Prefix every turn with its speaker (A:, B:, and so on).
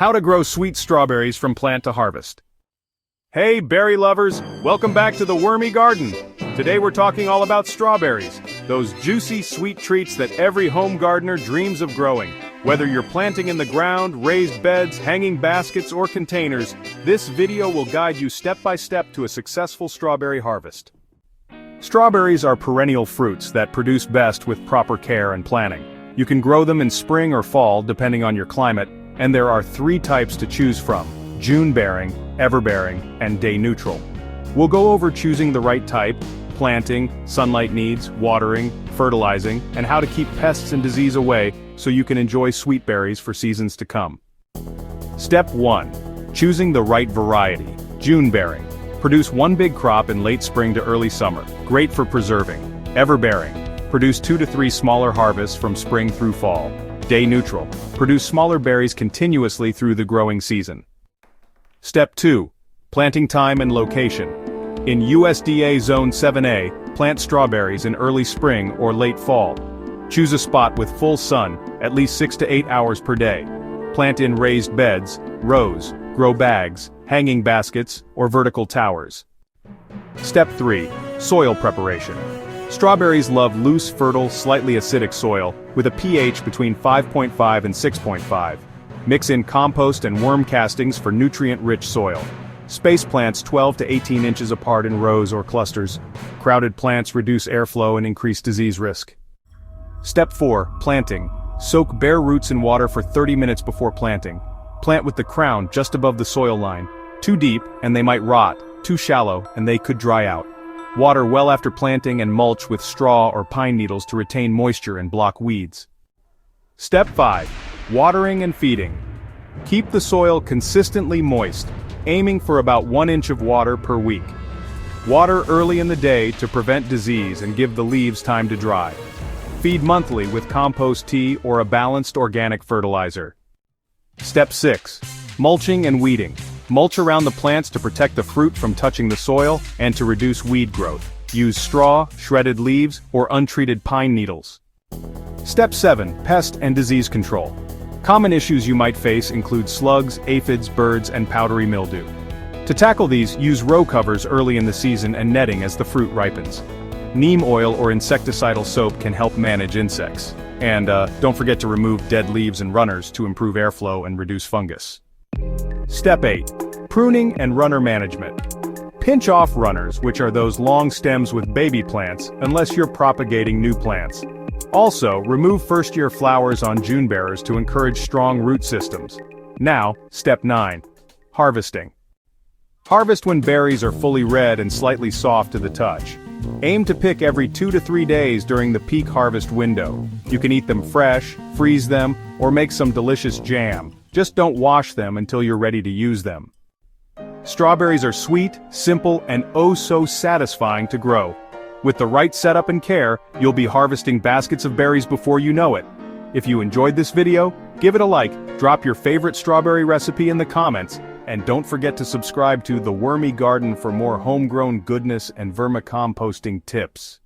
A: How to grow sweet strawberries from plant to harvest. Hey berry lovers, welcome back to the Wormy Garden. Today we're talking all about strawberries, those juicy sweet treats that every home gardener dreams of growing. Whether you're planting in the ground, raised beds, hanging baskets, or containers, this video will guide you step by step to a successful strawberry harvest. Strawberries are perennial fruits that produce best with proper care and planning. You can grow them in spring or fall depending on your climate, and there are 3 types to choose from: June-bearing, ever-bearing, and day-neutral. We'll go over choosing the right type, planting, sunlight needs, watering, fertilizing, and how to keep pests and disease away so you can enjoy sweet berries for seasons to come. Step 1. Choosing the right variety. June-bearing. Produce 1 big crop in late spring to early summer. Great for preserving. Ever-bearing. Produce 2 to 3 smaller harvests from spring through fall. Day-neutral. Produce smaller berries continuously through the growing season. Step 2. Planting time and location. In USDA Zone 7A, plant strawberries in early spring or late fall. Choose a spot with full sun, at least 6 to 8 hours per day. Plant in raised beds, rows, grow bags, hanging baskets, or vertical towers. Step 3. Soil preparation. Strawberries love loose, fertile, slightly acidic soil, with a pH between 5.5 and 6.5. Mix in compost and worm castings for nutrient-rich soil. Space plants 12 to 18 inches apart in rows or clusters. Crowded plants reduce airflow and increase disease risk. Step 4. Planting. Soak bare roots in water for 30 minutes before planting. Plant with the crown just above the soil line. Too deep, and they might rot. Too shallow, and they could dry out. Water well after planting and mulch with straw or pine needles to retain moisture and block weeds. Step 5. Watering and feeding. Keep the soil consistently moist, aiming for about 1 inch of water per week. Water early in the day to prevent disease and give the leaves time to dry. Feed monthly with compost tea or a balanced organic fertilizer. Step 6. Mulching and weeding. Mulch around the plants to protect the fruit from touching the soil and to reduce weed growth. Use straw, shredded leaves, or untreated pine needles. Step 7. Pest and disease control. Common issues you might face include slugs, aphids, birds, and powdery mildew. To tackle these, use row covers early in the season and netting as the fruit ripens. Neem oil or insecticidal soap can help manage insects. And don't forget to remove dead leaves and runners to improve airflow and reduce fungus. Step 8. Pruning and runner management. Pinch off runners, which are those long stems with baby plants, unless you're propagating new plants. Also, remove first-year flowers on June bearers to encourage strong root systems. Now, Step 9. Harvesting. Harvest when berries are fully red and slightly soft to the touch. Aim to pick every 2 to 3 days during the peak harvest window. You can eat them fresh, freeze them, or make some delicious jam. Just don't wash them until you're ready to use them. Strawberries are sweet, simple, and oh so satisfying to grow. With the right setup and care, you'll be harvesting baskets of berries before you know it. If you enjoyed this video, give it a like, drop your favorite strawberry recipe in the comments, and don't forget to subscribe to The Wormy Garden for more homegrown goodness and vermicomposting tips.